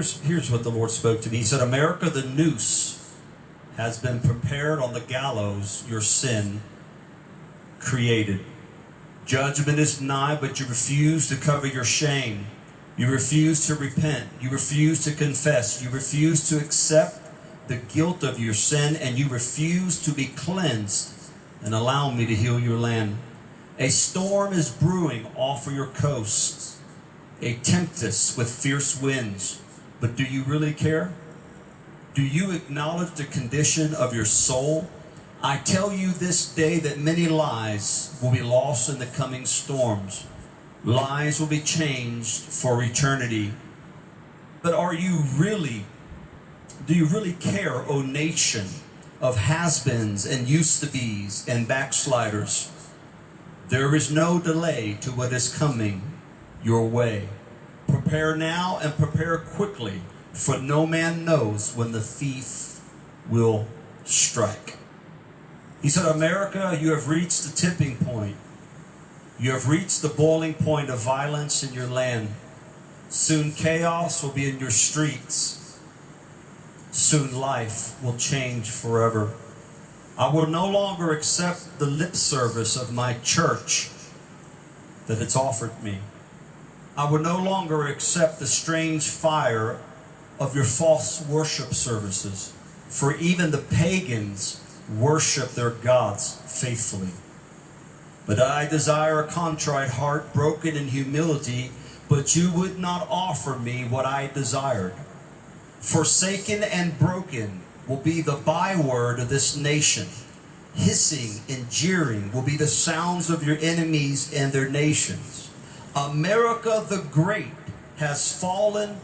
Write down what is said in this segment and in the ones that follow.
here's what the Lord spoke to me. He said, America, the noose has been prepared on the gallows your sin created. Judgment is nigh, but you refuse to cover your shame. You refuse to repent. You refuse to confess. You refuse to accept the guilt of your sin, and you refuse to be cleansed and allow me to heal your land. A storm is brewing off of your coasts, a tempest with fierce winds. But do you really care? Do you acknowledge the condition of your soul? I tell you this day that many lives will be lost in the coming storms. Lives will be changed for eternity. But do you really care, O nation of has-beens and used-to-bes and backsliders? There is no delay to what is coming your way. Prepare now and prepare quickly, for no man knows when the thief will strike. He said, America, you have reached the tipping point. You have reached the boiling point of violence in your land. Soon chaos will be in your streets. Soon life will change forever. I will no longer accept the lip service of my church that it's offered me. I will no longer accept the strange fire of your false worship services, for even the pagans worship their gods faithfully. But I desire a contrite heart, broken in humility, but you would not offer me what I desired. Forsaken and broken will be the byword of this nation. Hissing and jeering will be the sounds of your enemies and their nations. America the Great has fallen,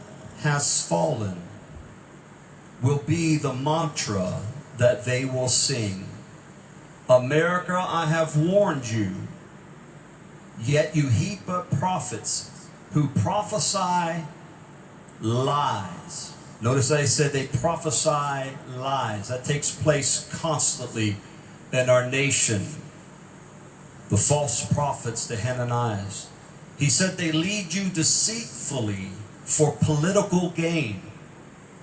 will be the mantra that they will sing. America, I have warned you, yet you heap up prophets who prophesy lies. Notice I said they prophesy lies. That takes place constantly in our nation. The false prophets, the Hananiahs. He said they lead you deceitfully for political gain.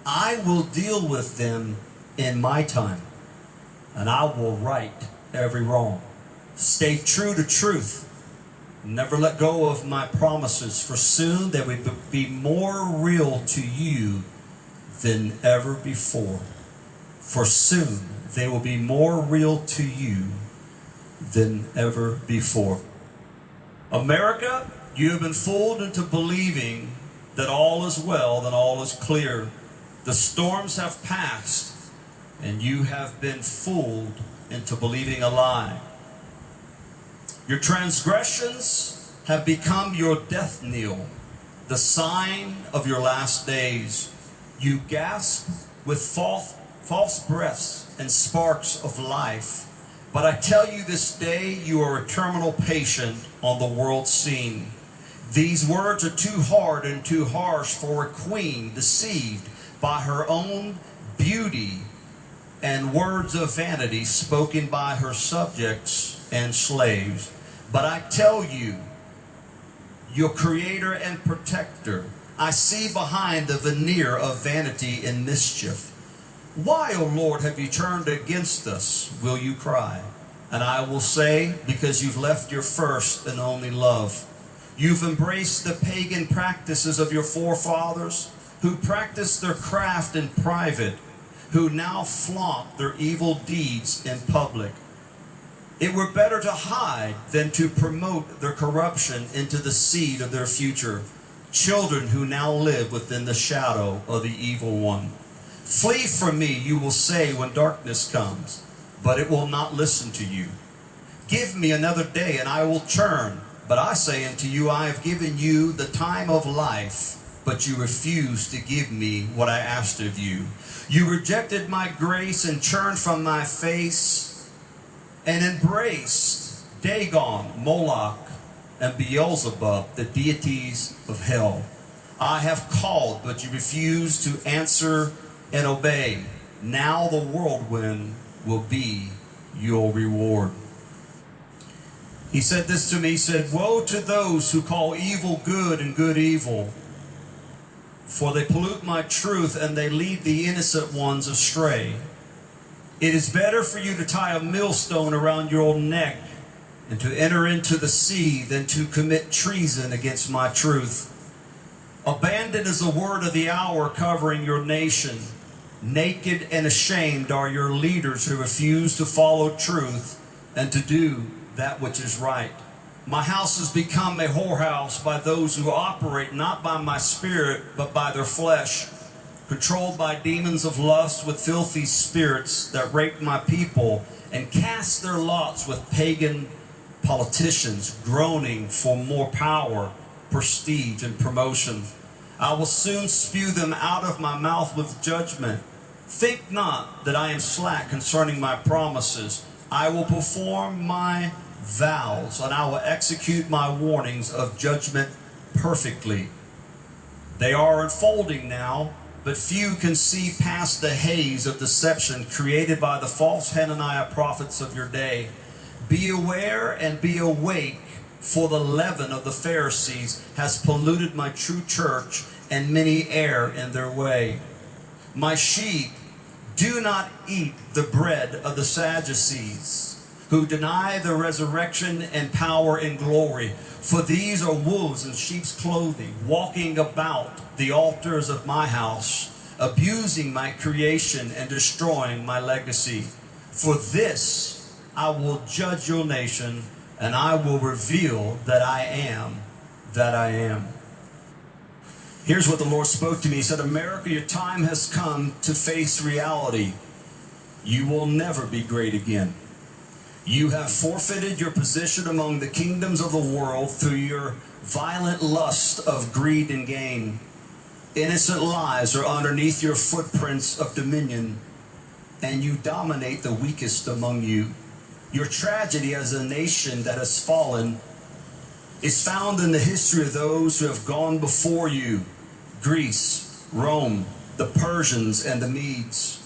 I will deal with them in my time, and I will right every wrong. Stay true to truth. Never let go of my promises, for soon they will be more real to you than ever before. For soon they will be more real to you than ever before. America, you have been fooled into believing that all is well, that all is clear. The storms have passed, and you have been fooled into believing a lie. Your transgressions have become your death knell, the sign of your last days. You gasp with false breaths and sparks of life. But I tell you this day, you are a terminal patient on the world scene. These words are too hard and too harsh for a queen deceived by her own beauty and words of vanity spoken by her subjects and slaves. But I tell you, your creator and protector, I see behind the veneer of vanity and mischief. Why, O Lord, have you turned against us, will you cry? And I will say, because you've left your first and only love. You've embraced the pagan practices of your forefathers, who practiced their craft in private, who now flaunt their evil deeds in public. It were better to hide than to promote their corruption into the seed of their future, children who now live within the shadow of the evil one. Flee from me, you will say when darkness comes, but it will not listen to you. Give me another day and I will turn, but I say unto you, I have given you the time of life, but you refuse to give me what I asked of you. You rejected my grace and turned from my face and embraced Dagon, Moloch, and Beelzebub, the deities of hell. I have called, but you refuse to answer and obey. Now the whirlwind will be your reward. He said this to me, he said, woe to those who call evil good and good evil, For they pollute my truth, and they lead the innocent ones astray. It is better for you to tie a millstone around your neck and to enter into the sea than to commit treason against my truth. Abandoned is the word of the hour covering your nation. Naked and ashamed are your leaders who refuse to follow truth and to do that which is right. My house has become a whorehouse by those who operate not by my spirit, but by their flesh, controlled by demons of lust with filthy spirits that rape my people and cast their lots with pagan politicians, groaning for more power, prestige, and promotion. I will soon spew them out of my mouth with judgment. Think not that I am slack concerning my promises. I will perform my vows, and I will execute my warnings of judgment perfectly. They are unfolding now, but few can see past the haze of deception created by the false Hananiah prophets of your day. Be aware and be awake, for the leaven of the Pharisees has polluted my true church, and many err in their way. My sheep, do not eat the bread of the Sadducees, who deny the resurrection and power and glory. For these are wolves in sheep's clothing, walking about the altars of my house, abusing my creation and destroying my legacy. For this I will judge your nation, and I will reveal that I am that I am. Here's what the Lord spoke to me. He said, America, your time has come to face reality. You will never be great again. You have forfeited your position among the kingdoms of the world through your violent lust of greed and gain. Innocent lies are underneath your footprints of dominion, and you dominate the weakest among you. Your tragedy as a nation that has fallen is found in the history of those who have gone before you: Greece, Rome, the Persians, and the Medes.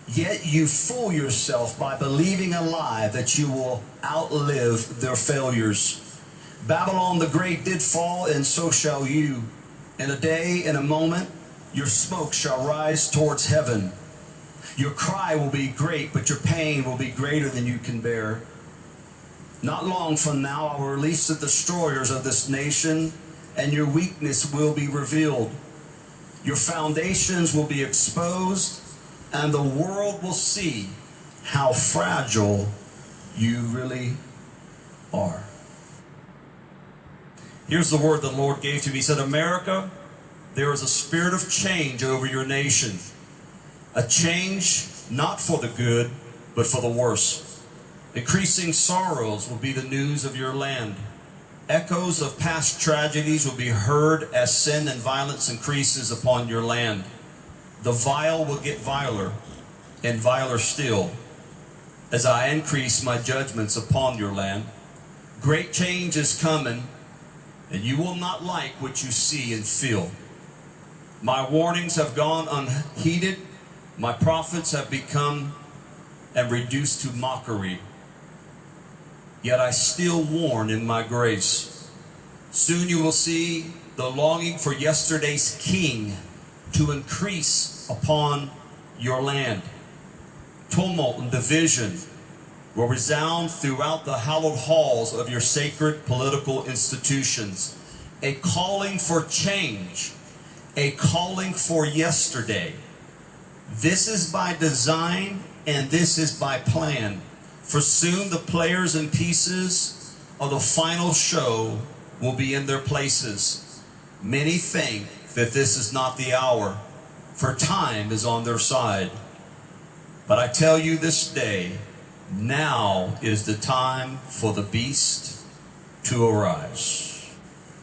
Yet you fool yourself by believing a lie that you will outlive their failures. Babylon the Great did fall, and so shall you. In a day, in a moment, your smoke shall rise towards heaven. Your cry will be great, but your pain will be greater than you can bear. Not long from now, I will release the destroyers of this nation, and your weakness will be revealed. Your foundations will be exposed, and the world will see how fragile you really are. Here's the word the Lord gave to me. He said, America, there is a spirit of change over your nation. A change not for the good, but for the worse. Increasing sorrows will be the news of your land. Echoes of past tragedies will be heard as sin and violence increases upon your land. The vile will get viler, and viler still, as I increase my judgments upon your land. Great change is coming, and you will not like what you see and feel. My warnings have gone unheeded. My prophets have become and reduced to mockery. Yet I still warn in my grace. Soon you will see the longing for yesterday's king to increase upon your land. Tumult and division will resound throughout the hallowed halls of your sacred political institutions. A calling for change, a calling for yesterday. This is by design, and this is by plan. For soon the players and pieces of the final show will be in their places. Many think that this is not the hour, for time is on their side. But I tell you this day, now is the time for the beast to arise.